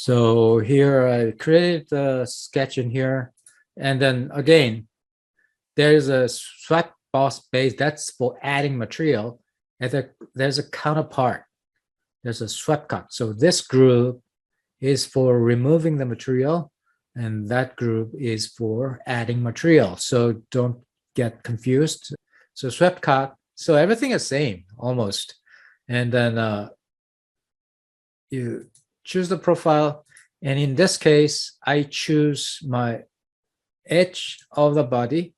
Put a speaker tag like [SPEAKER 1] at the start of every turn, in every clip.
[SPEAKER 1] So here I created the sketch in here. And then again, there's a swept boss base that's for adding material. And there's a counterpart. There's a swept cut. So this group is for removing the material, and that group is for adding material. So don't get confused. So swept cut. So everything is same almost. And then you choose the profile. And in this case, I choose my edge of the body.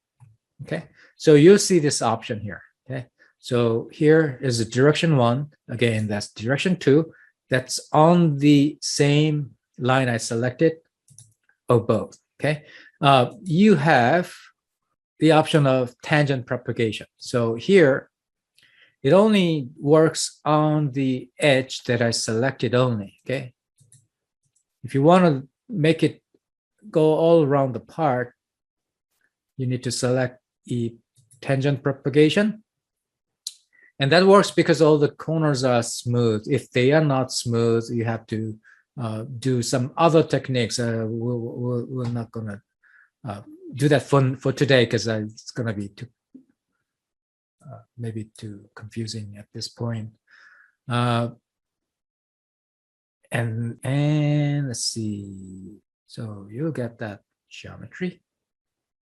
[SPEAKER 1] Okay. So you see this option here. Okay. So here is the direction 1. Again, that's direction 2. That's on the same line I selected or both. Okay. You have the option of tangent propagation. So here, it only works on the edge that I selected only. Okay. If you want to make it go all around the part, you need to select the tangent propagation. And that works because all the corners are smooth. If they are not smooth, you have to do some other techniques. We're not going to do that for today because it's going to be too maybe too confusing at this point. And let's see. So you'll get that geometry.